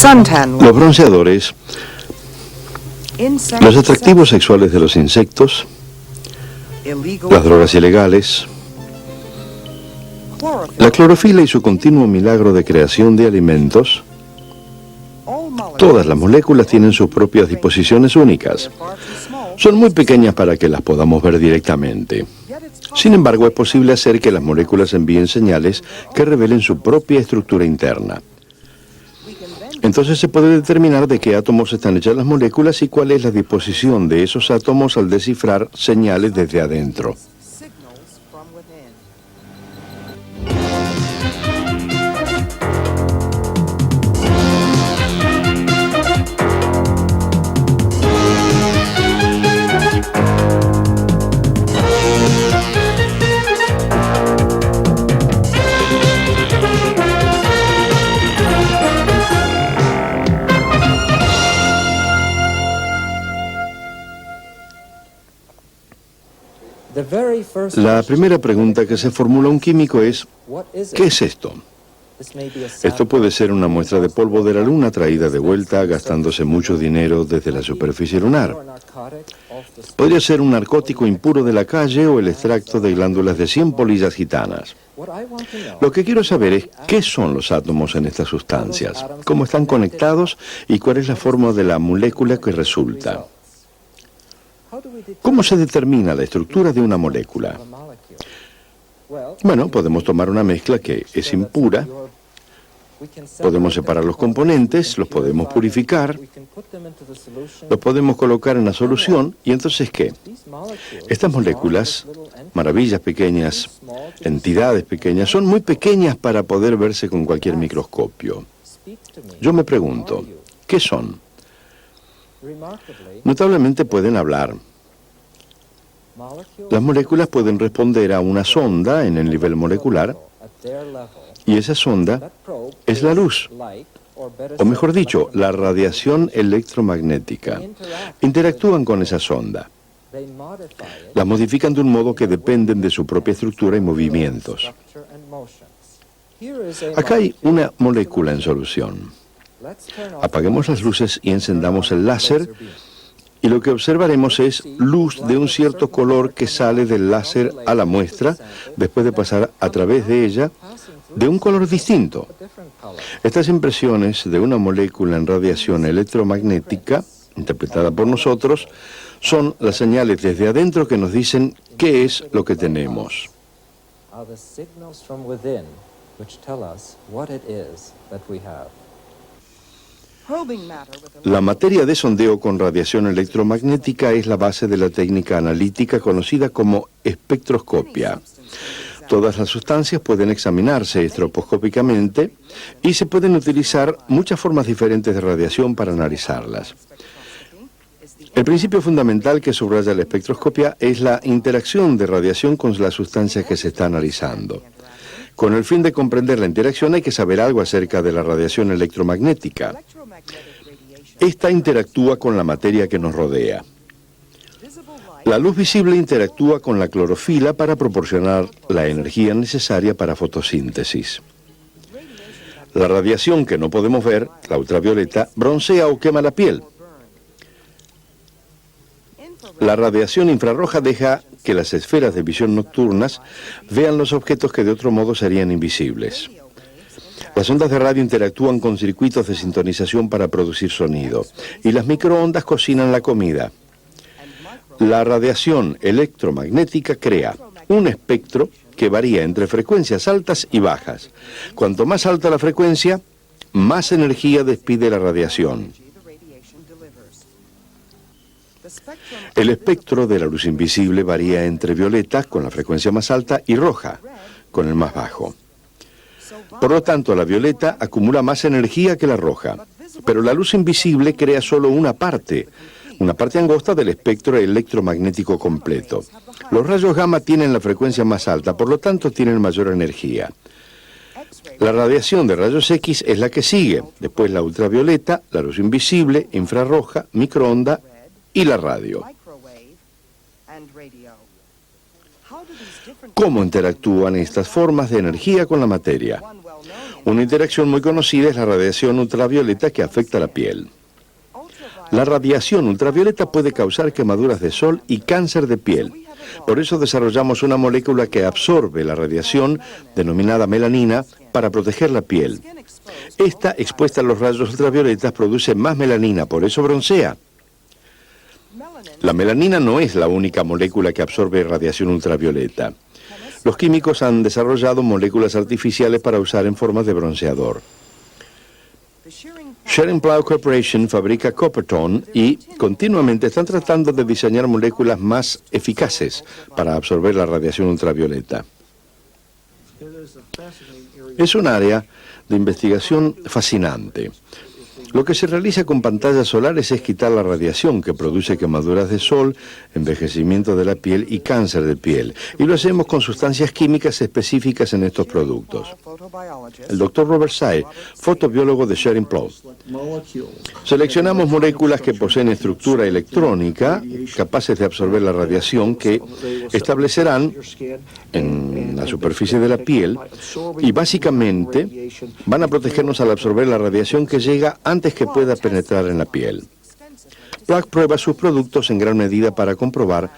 Los bronceadores, los atractivos sexuales de los insectos, las drogas ilegales, la clorofila y su continuo milagro de creación de alimentos. Todas las moléculas tienen sus propias disposiciones únicas. Son muy pequeñas para que las podamos ver directamente. Sin embargo, es posible hacer que las moléculas envíen señales que revelen su propia estructura interna. Entonces se puede determinar de qué átomos están hechas las moléculas y cuál es la disposición de esos átomos al descifrar señales desde adentro. La primera pregunta que se formula un químico es, ¿qué es esto? Esto puede ser una muestra de polvo de la Luna traída de vuelta gastándose mucho dinero desde la superficie lunar. Podría ser un narcótico impuro de la calle o el extracto de glándulas de 100 polillas gitanas. Lo que quiero saber es qué son los átomos en estas sustancias, cómo están conectados y cuál es la forma de la molécula que resulta. ¿Cómo se determina la estructura de una molécula? Bueno, podemos tomar una mezcla que es impura, podemos separar los componentes, los podemos purificar, los podemos colocar en la solución, y entonces ¿qué? Estas moléculas, maravillas pequeñas, entidades pequeñas, son muy pequeñas para poder verse con cualquier microscopio. Yo me pregunto, ¿qué son? Notablemente pueden hablar. Las moléculas pueden responder a una sonda en el nivel molecular, y esa sonda es la luz, o mejor dicho, la radiación electromagnética. Interactúan con esa sonda. Las modifican de un modo que dependen de su propia estructura y movimientos. Acá hay una molécula en solución. Apaguemos las luces y encendamos el láser, y lo que observaremos es luz de un cierto color que sale del láser a la muestra, después de pasar a través de ella, de un color distinto. Estas impresiones de una molécula en radiación electromagnética, interpretada por nosotros, son las señales desde adentro que nos dicen qué es lo que tenemos. La materia de sondeo con radiación electromagnética es la base de la técnica analítica conocida como espectroscopia. Todas las sustancias pueden examinarse estroboscópicamente y se pueden utilizar muchas formas diferentes de radiación para analizarlas. El principio fundamental que subraya la espectroscopia es la interacción de radiación con las sustancias que se está analizando. Con el fin de comprender la interacción hay que saber algo acerca de la radiación electromagnética. Esta interactúa con la materia que nos rodea. La luz visible interactúa con la clorofila para proporcionar la energía necesaria para fotosíntesis. La radiación que no podemos ver, la ultravioleta, broncea o quema la piel. La radiación infrarroja deja que las esferas de visión nocturnas vean los objetos que de otro modo serían invisibles. Las ondas de radio interactúan con circuitos de sintonización para producir sonido, y las microondas cocinan la comida. La radiación electromagnética crea un espectro que varía entre frecuencias altas y bajas. Cuanto más alta la frecuencia, más energía despide la radiación. El espectro de la luz invisible varía entre violeta, con la frecuencia más alta, y roja, con el más bajo. Por lo tanto, la violeta acumula más energía que la roja, pero la luz invisible crea solo una parte angosta del espectro electromagnético completo. Los rayos gamma tienen la frecuencia más alta, por lo tanto tienen mayor energía. La radiación de rayos X es la que sigue, después la ultravioleta, la luz invisible, infrarroja, microonda y la radio. ¿Cómo interactúan estas formas de energía con la materia? Una interacción muy conocida es la radiación ultravioleta que afecta a la piel. La radiación ultravioleta puede causar quemaduras de sol y cáncer de piel. Por eso desarrollamos una molécula que absorbe la radiación, denominada melanina, para proteger la piel. Esta, expuesta a los rayos ultravioletas, produce más melanina, por eso broncea. La melanina no es la única molécula que absorbe radiación ultravioleta. Los químicos han desarrollado moléculas artificiales para usar en forma de bronceador. Schering-Plough Corporation fabrica Coppertone y continuamente están tratando de diseñar moléculas más eficaces para absorber la radiación ultravioleta. Es un área de investigación fascinante. Lo que se realiza con pantallas solares es quitar la radiación que produce quemaduras de sol, envejecimiento de la piel y cáncer de piel. Y lo hacemos con sustancias químicas específicas en estos productos. El Dr. Robert Say, fotobiólogo de Schering-Plough. Seleccionamos moléculas que poseen estructura electrónica capaces de absorber la radiación que establecerán en la superficie de la piel y básicamente van a protegernos al absorber la radiación que llega antes que pueda penetrar en la piel. Plough prueba sus productos en gran medida para comprobar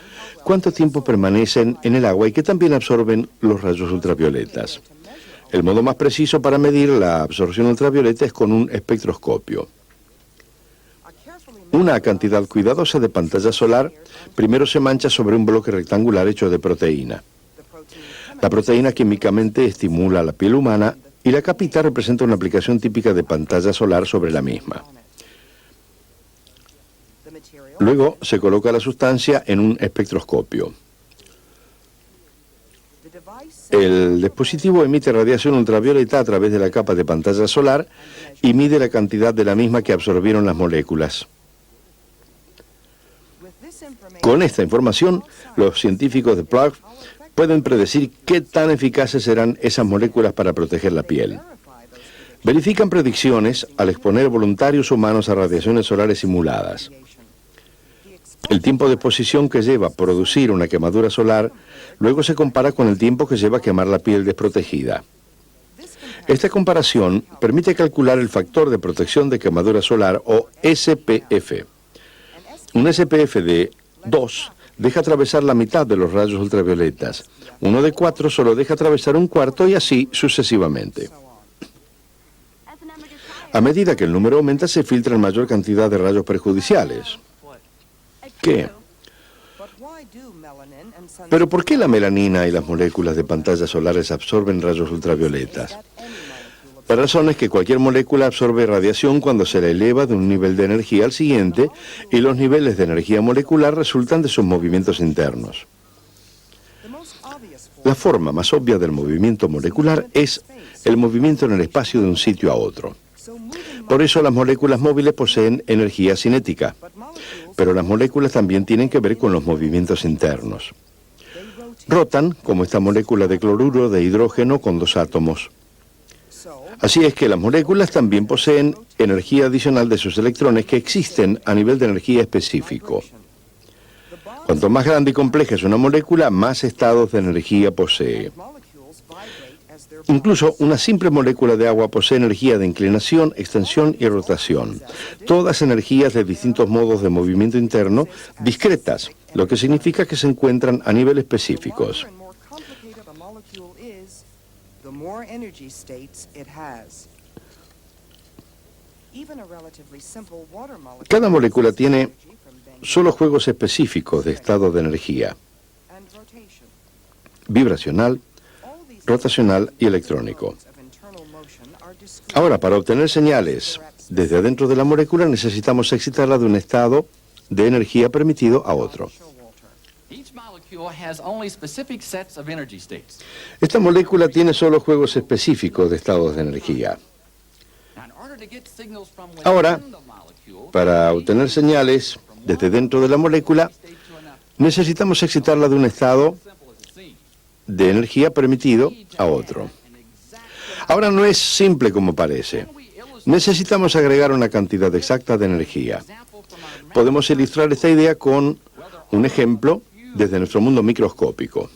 cuánto tiempo permanecen en el agua y que también absorben los rayos ultravioletas. El modo más preciso para medir la absorción ultravioleta es con un espectroscopio. Una cantidad cuidadosa de pantalla solar primero se mancha sobre un bloque rectangular hecho de proteína. La proteína químicamente estimula la piel humana y la capita representa una aplicación típica de pantalla solar sobre la misma. Luego se coloca la sustancia en un espectroscopio. El dispositivo emite radiación ultravioleta a través de la capa de pantalla solar y mide la cantidad de la misma que absorbieron las moléculas. Con esta información, los científicos de Plough pueden predecir qué tan eficaces serán esas moléculas para proteger la piel. Verifican predicciones al exponer voluntarios humanos a radiaciones solares simuladas. El tiempo de exposición que lleva a producir una quemadura solar luego se compara con el tiempo que lleva a quemar la piel desprotegida. Esta comparación permite calcular el factor de protección de quemadura solar o SPF. Un SPF de 2 deja atravesar la mitad de los rayos ultravioletas. Uno de 4 solo deja atravesar un cuarto y así sucesivamente. A medida que el número aumenta, se filtran mayor cantidad de rayos perjudiciales. ¿Qué? ¿Pero por qué la melanina y las moléculas de pantallas solares absorben rayos ultravioletas? La razón es que cualquier molécula absorbe radiación cuando se la eleva de un nivel de energía al siguiente y los niveles de energía molecular resultan de sus movimientos internos. La forma más obvia del movimiento molecular es el movimiento en el espacio de un sitio a otro. Por eso las moléculas móviles poseen energía cinética, pero las moléculas también tienen que ver con los movimientos internos. Rotan, como esta molécula de cloruro de hidrógeno con 2 átomos. Así es que las moléculas también poseen energía adicional de sus electrones que existen a nivel de energía específico. Cuanto más grande y compleja es una molécula, más estados de energía posee. Incluso una simple molécula de agua posee energía de inclinación, extensión y rotación. Todas energías de distintos modos de movimiento interno discretas, lo que significa que se encuentran a nivel específicos. Cada molécula tiene solo juegos específicos de estado de energía: vibracional, rotacional y electrónico. Ahora, para obtener señales desde adentro de la molécula, necesitamos excitarla de un estado de energía permitido a otro. Esta molécula tiene solo juegos específicos de estados de energía. Ahora, para obtener señales desde dentro de la molécula, necesitamos excitarla de un estado de energía permitido a otro. Ahora no es simple como parece. Necesitamos agregar una cantidad exacta de energía. Podemos ilustrar esta idea con un ejemplo desde nuestro mundo microscópico.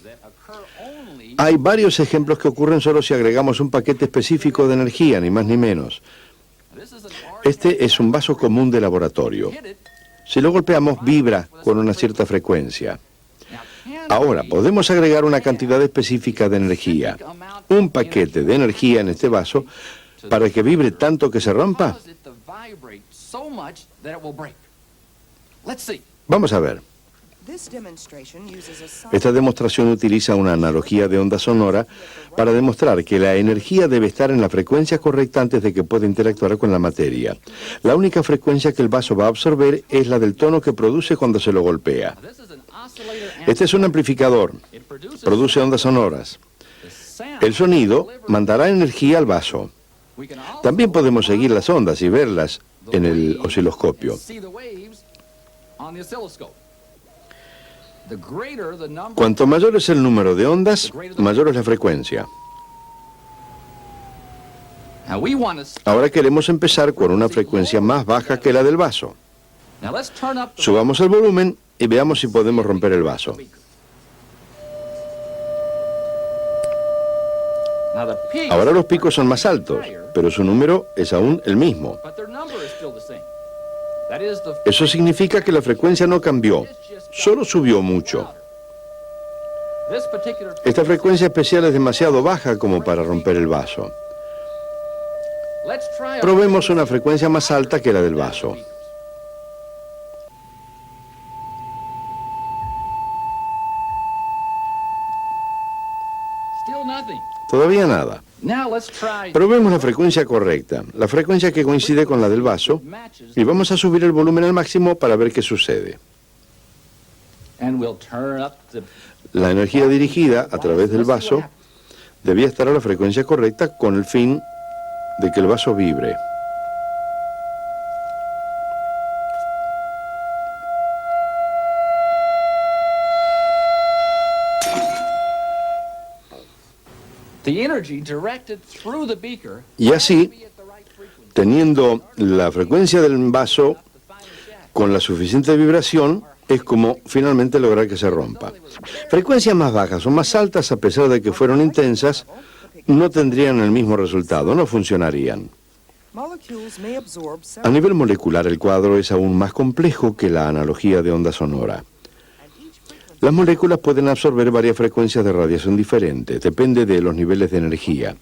Hay varios ejemplos que ocurren solo si agregamos un paquete específico de energía, ni más ni menos. Este es un vaso común de laboratorio. Si lo golpeamos, vibra con una cierta frecuencia. Ahora, podemos agregar una cantidad específica de energía, un paquete de energía en este vaso, para que vibre tanto que se rompa. Vamos a ver. Esta demostración utiliza una analogía de onda sonora para demostrar que la energía debe estar en la frecuencia correcta antes de que pueda interactuar con la materia. La única frecuencia que el vaso va a absorber es la del tono que produce cuando se lo golpea. Este es un amplificador, produce ondas sonoras. El sonido mandará energía al vaso. También podemos seguir las ondas y verlas en el osciloscopio. Cuanto mayor es el número de ondas, mayor es la frecuencia. Ahora queremos empezar con una frecuencia más baja que la del vaso. Subamos el volumen y veamos si podemos romper el vaso. Ahora los picos son más altos, pero su número es aún el mismo. Eso significa que la frecuencia no cambió, solo subió mucho. Esta frecuencia especial es demasiado baja como para romper el vaso. Probemos una frecuencia más alta que la del vaso. Todavía nada. Probemos la frecuencia correcta, la frecuencia que coincide con la del vaso, y vamos a subir el volumen al máximo para ver qué sucede. La energía dirigida a través del vaso debía estar a la frecuencia correcta con el fin de que el vaso vibre. Y así, teniendo la frecuencia del vaso con la suficiente vibración, es como finalmente lograr que se rompa. Frecuencias más bajas o más altas, a pesar de que fueron intensas, no tendrían el mismo resultado, no funcionarían. A nivel molecular, el cuadro es aún más complejo que la analogía de onda sonora. Las moléculas pueden absorber varias frecuencias de radiación diferentes, depende de los niveles de energía.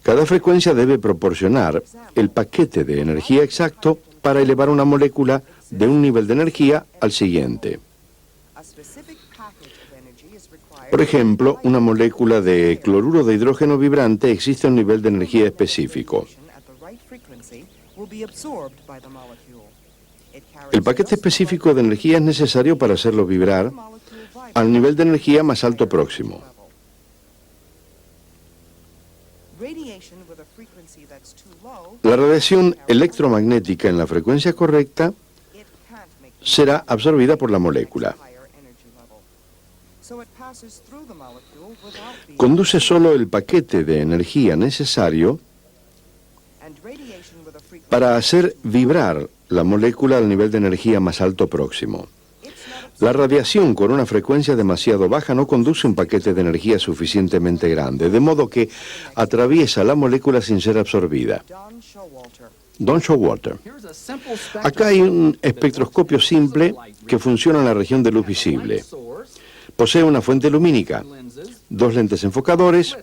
Cada frecuencia debe proporcionar el paquete de energía exacto para elevar una molécula de un nivel de energía al siguiente. Por ejemplo, una molécula de cloruro de hidrógeno vibrante existe a un nivel de energía específico. El paquete específico de energía es necesario para hacerlo vibrar al nivel de energía más alto próximo. La radiación electromagnética en la frecuencia correcta será absorbida por la molécula. Conduce solo el paquete de energía necesario para hacer vibrar la molécula al nivel de energía más alto próximo. La radiación con una frecuencia demasiado baja no conduce un paquete de energía suficientemente grande, de modo que atraviesa la molécula sin ser absorbida. Don Showalter. Acá hay un espectroscopio simple que funciona en la región de luz visible. Posee una fuente lumínica, dos lentes enfocadores,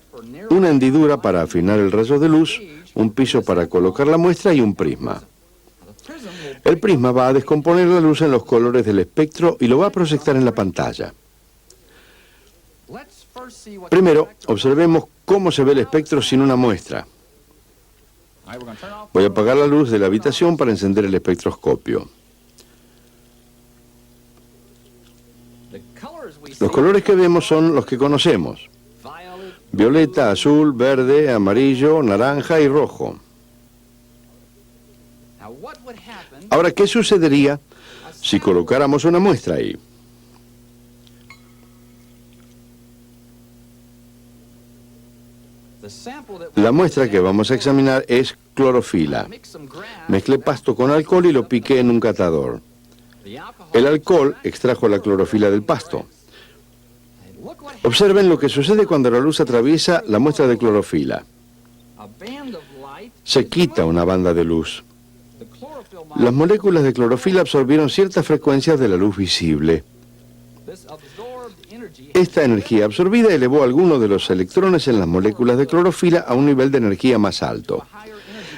una hendidura para afinar el rayo de luz, un piso para colocar la muestra y un prisma. El prisma va a descomponer la luz en los colores del espectro y lo va a proyectar en la pantalla. Primero, observemos cómo se ve el espectro sin una muestra. Voy a apagar la luz de la habitación para encender el espectroscopio. Los colores que vemos son los que conocemos: violeta, azul, verde, amarillo, naranja y rojo. Ahora, ¿qué sucedería si colocáramos una muestra ahí? La muestra que vamos a examinar es clorofila. Mezclé pasto con alcohol y lo piqué en un catador. El alcohol extrajo la clorofila del pasto. Observen lo que sucede cuando la luz atraviesa la muestra de clorofila. Se quita una banda de luz. Las moléculas de clorofila absorbieron ciertas frecuencias de la luz visible. Esta energía absorbida elevó algunos de los electrones en las moléculas de clorofila a un nivel de energía más alto.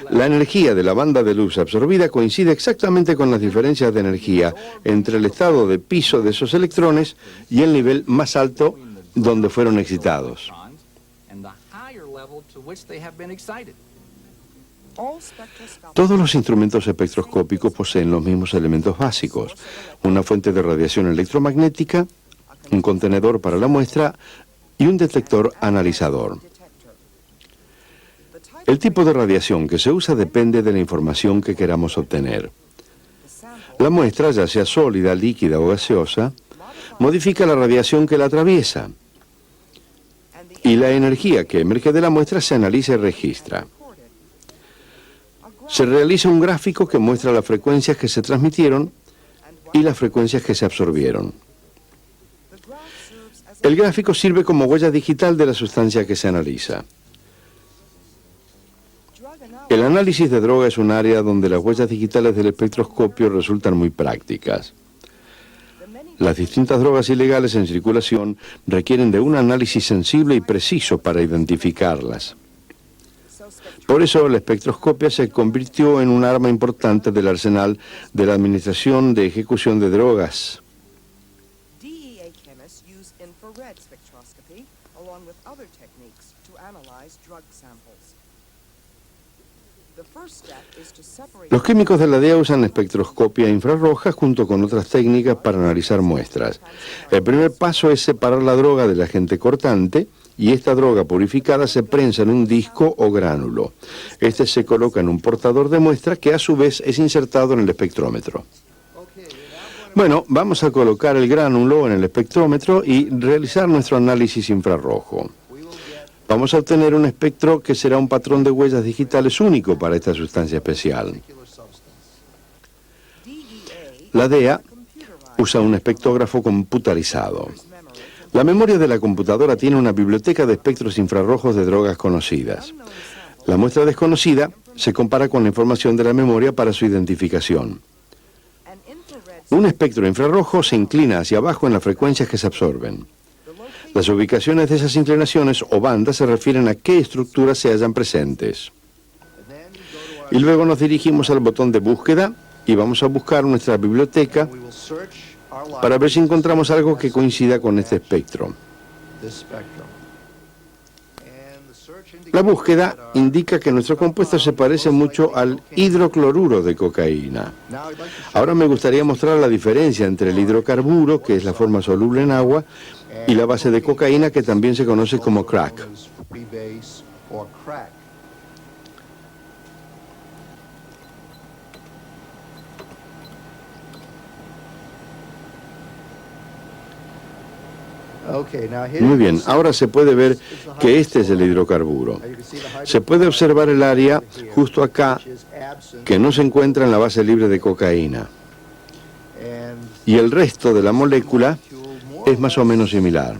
La energía de la banda de luz absorbida coincide exactamente con las diferencias de energía entre el estado de piso de esos electrones y el nivel más alto donde fueron excitados. Todos los instrumentos espectroscópicos poseen los mismos elementos básicos: una fuente de radiación electromagnética, un contenedor para la muestra y un detector analizador. El tipo de radiación que se usa depende de la información que queramos obtener. La muestra, ya sea sólida, líquida o gaseosa, modifica la radiación que la atraviesa, y la energía que emerge de la muestra se analiza y registra. Se realiza un gráfico que muestra las frecuencias que se transmitieron y las frecuencias que se absorbieron. El gráfico sirve como huella digital de la sustancia que se analiza. El análisis de droga es un área donde las huellas digitales del espectroscopio resultan muy prácticas. Las distintas drogas ilegales en circulación requieren de un análisis sensible y preciso para identificarlas. Por eso la espectroscopia se convirtió en un arma importante del arsenal de la Administración de Ejecución de Drogas. DEA chemists use infrared spectroscopy along with other techniques to analyze drug samples. The first step is to separate. Los químicos de la DEA usan espectroscopia infrarroja junto con otras técnicas para analizar muestras. El primer paso es separar la droga del agente cortante, y esta droga purificada se prensa en un disco o gránulo. Este se coloca en un portador de muestra que a su vez es insertado en el espectrómetro. Bueno, vamos a colocar el gránulo en el espectrómetro y realizar nuestro análisis infrarrojo. Vamos a obtener un espectro que será un patrón de huellas digitales único para esta sustancia especial. La DEA usa un espectrógrafo computarizado. La memoria de la computadora tiene una biblioteca de espectros infrarrojos de drogas conocidas. La muestra desconocida se compara con la información de la memoria para su identificación. Un espectro infrarrojo se inclina hacia abajo en las frecuencias que se absorben. Las ubicaciones de esas inclinaciones o bandas se refieren a qué estructuras se hallan presentes. Y luego nos dirigimos al botón de búsqueda y vamos a buscar nuestra biblioteca para ver si encontramos algo que coincida con este espectro. La búsqueda indica que nuestro compuesto se parece mucho al hidrocloruro de cocaína. Ahora me gustaría mostrar la diferencia entre el hidrocarburo, que es la forma soluble en agua, y la base de cocaína, que también se conoce como crack. Muy bien, ahora se puede ver que este es el hidrocarburo. Se puede observar el área justo acá que no se encuentra en la base libre de cocaína. Y el resto de la molécula es más o menos similar.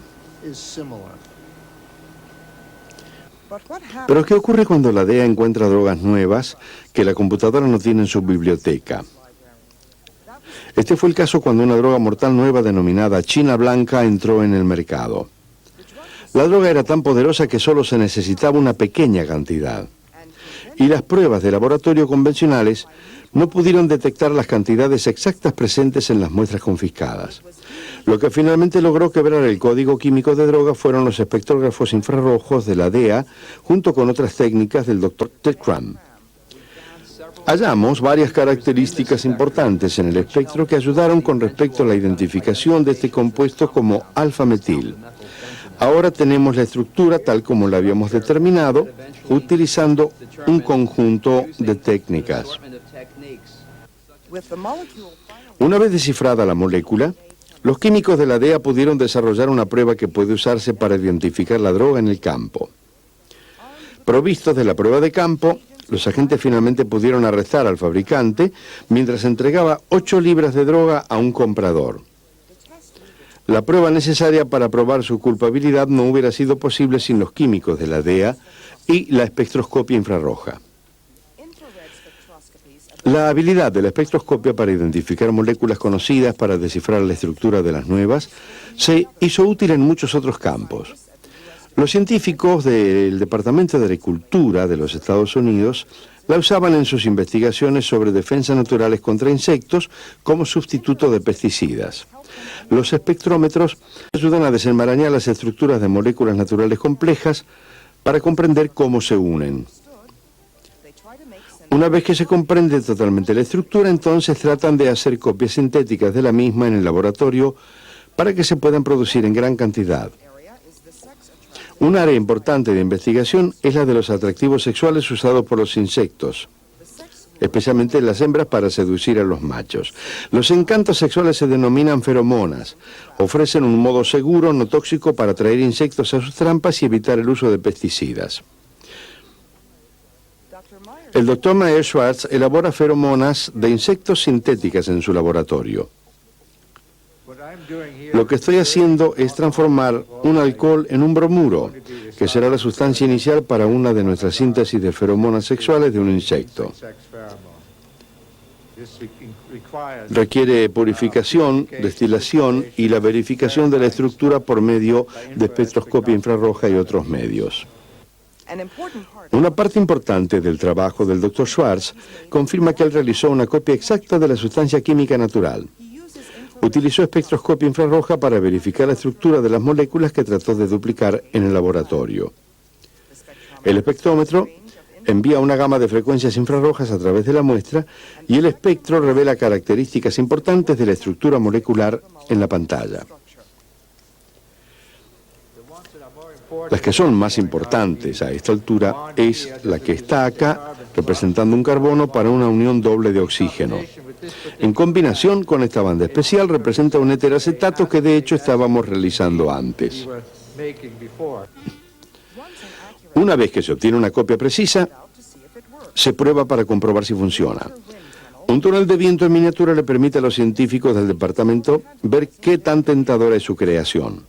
Pero ¿qué ocurre cuando la DEA encuentra drogas nuevas que la computadora no tiene en su biblioteca? Este fue el caso cuando una droga mortal nueva denominada China Blanca entró en el mercado. La droga era tan poderosa que solo se necesitaba una pequeña cantidad. Y las pruebas de laboratorio convencionales no pudieron detectar las cantidades exactas presentes en las muestras confiscadas. Lo que finalmente logró quebrar el código químico de droga fueron los espectrógrafos infrarrojos de la DEA, junto con otras técnicas del Dr. Ted Crum. Hallamos varias características importantes en el espectro que ayudaron con respecto a la identificación de este compuesto como alfa-metil. Ahora tenemos la estructura tal como la habíamos determinado, utilizando un conjunto de técnicas. Una vez descifrada la molécula, los químicos de la DEA pudieron desarrollar una prueba que puede usarse para identificar la droga en el campo. Provistos de la prueba de campo, los agentes finalmente pudieron arrestar al fabricante mientras entregaba 8 libras de droga a un comprador. La prueba necesaria para probar su culpabilidad no hubiera sido posible sin los químicos de la DEA y la espectroscopia infrarroja. La habilidad de la espectroscopia para identificar moléculas conocidas para descifrar la estructura de las nuevas se hizo útil en muchos otros campos. Los científicos del Departamento de Agricultura de los Estados Unidos la usaban en sus investigaciones sobre defensas naturales contra insectos como sustituto de pesticidas. Los espectrómetros ayudan a desenmarañar las estructuras de moléculas naturales complejas para comprender cómo se unen. Una vez que se comprende totalmente la estructura, entonces tratan de hacer copias sintéticas de la misma en el laboratorio para que se puedan producir en gran cantidad. Un área importante de investigación es la de los atractivos sexuales usados por los insectos, especialmente las hembras para seducir a los machos. Los encantos sexuales se denominan feromonas. Ofrecen un modo seguro, no tóxico, para atraer insectos a sus trampas y evitar el uso de pesticidas. El Dr. Myers-Schwartz elabora feromonas de insectos sintéticas en su laboratorio. Lo que estoy haciendo es transformar un alcohol en un bromuro, que será la sustancia inicial para una de nuestras síntesis de feromonas sexuales de un insecto. Requiere purificación, destilación y la verificación de la estructura por medio de espectroscopia infrarroja y otros medios. Una parte importante del trabajo del Dr. Schwartz confirma que él realizó una copia exacta de la sustancia química natural. Utilizó espectroscopia infrarroja para verificar la estructura de las moléculas que trató de duplicar en el laboratorio. El espectrómetro envía una gama de frecuencias infrarrojas a través de la muestra y el espectro revela características importantes de la estructura molecular en la pantalla. Las que son más importantes a esta altura es la que está acá, representando un carbono para una unión doble de oxígeno. En combinación con esta banda especial representa un heteracetato que de hecho estábamos realizando antes. Una vez que se obtiene una copia precisa, se prueba para comprobar si funciona. Un túnel de viento en miniatura le permite a los científicos del departamento ver qué tan tentadora es su creación.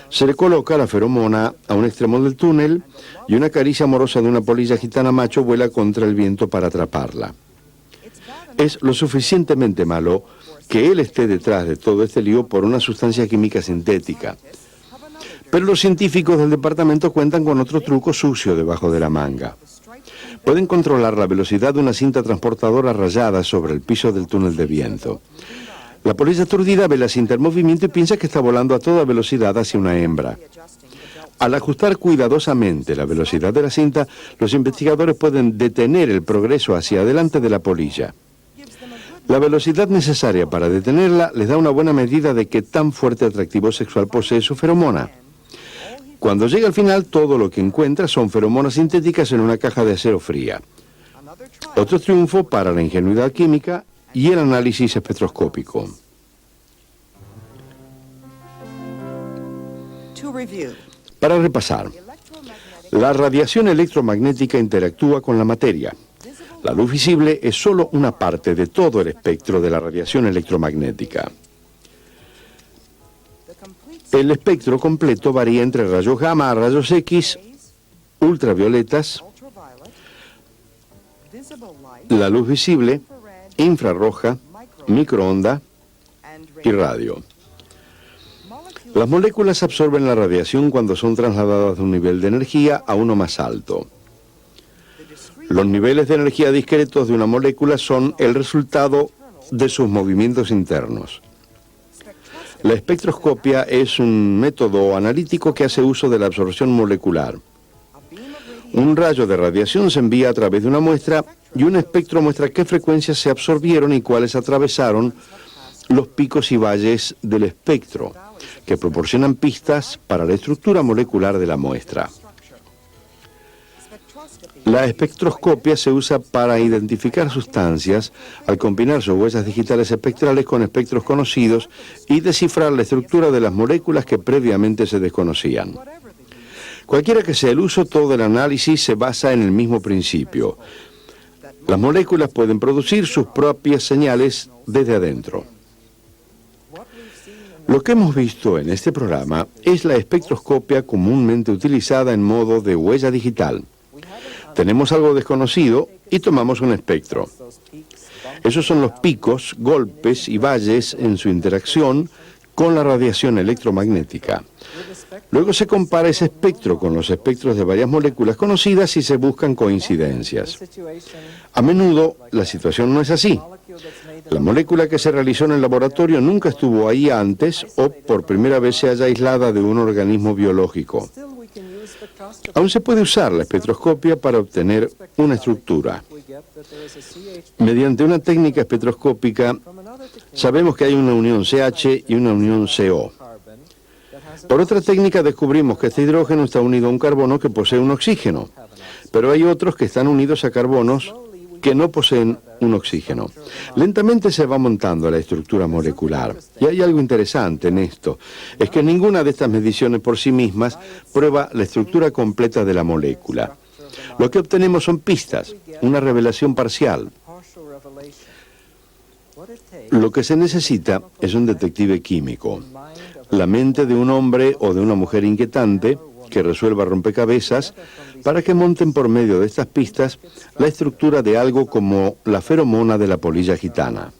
Se le coloca la feromona a un extremo del túnel y una caricia amorosa de una polilla gitana macho vuela contra el viento para atraparla. Es lo suficientemente malo que él esté detrás de todo este lío por una sustancia química sintética. Pero los científicos del departamento cuentan con otro truco sucio debajo de la manga. Pueden controlar la velocidad de una cinta transportadora rayada sobre el piso del túnel de viento. La polilla aturdida ve la cinta en movimiento y piensa que está volando a toda velocidad hacia una hembra. Al ajustar cuidadosamente la velocidad de la cinta, los investigadores pueden detener el progreso hacia adelante de la polilla. La velocidad necesaria para detenerla les da una buena medida de qué tan fuerte atractivo sexual posee su feromona. Cuando llega al final, todo lo que encuentra son feromonas sintéticas en una caja de acero fría. Otro triunfo para la ingenuidad química y el análisis espectroscópico. Para repasar, la radiación electromagnética interactúa con la materia. La luz visible es solo una parte de todo el espectro de la radiación electromagnética. El espectro completo varía entre rayos gamma a rayos X, ultravioletas, la luz visible, infrarroja, microonda y radio. Las moléculas absorben la radiación cuando son trasladadas de un nivel de energía a uno más alto. Los niveles de energía discretos de una molécula son el resultado de sus movimientos internos. La espectroscopia es un método analítico que hace uso de la absorción molecular. Un rayo de radiación se envía a través de una muestra y un espectro muestra qué frecuencias se absorbieron y cuáles atravesaron los picos y valles del espectro, que proporcionan pistas para la estructura molecular de la muestra. La espectroscopia se usa para identificar sustancias al combinar sus huellas digitales espectrales con espectros conocidos y descifrar la estructura de las moléculas que previamente se desconocían. Cualquiera que sea el uso, todo el análisis se basa en el mismo principio. Las moléculas pueden producir sus propias señales desde adentro. Lo que hemos visto en este programa es la espectroscopia comúnmente utilizada en modo de huella digital. Tenemos algo desconocido y tomamos un espectro. Esos son los picos, golpes y valles en su interacción con la radiación electromagnética. Luego se compara ese espectro con los espectros de varias moléculas conocidas y se buscan coincidencias. A menudo la situación no es así. La molécula que se realizó en el laboratorio nunca estuvo ahí antes o por primera vez se halla aislada de un organismo biológico. Aún se puede usar la espectroscopia para obtener una estructura. Mediante una técnica espectroscópica sabemos que hay una unión CH y una unión CO. Por otra técnica descubrimos que este hidrógeno está unido a un carbono que posee un oxígeno, pero hay otros que están unidos a carbonos que no poseen un oxígeno. Lentamente se va montando la estructura molecular. Y hay algo interesante en esto, es que ninguna de estas mediciones por sí mismas prueba la estructura completa de la molécula. Lo que obtenemos son pistas, una revelación parcial. Lo que se necesita es un detective químico. La mente de un hombre o de una mujer inquietante que resuelva rompecabezas para que monten por medio de estas pistas la estructura de algo como la feromona de la polilla gitana.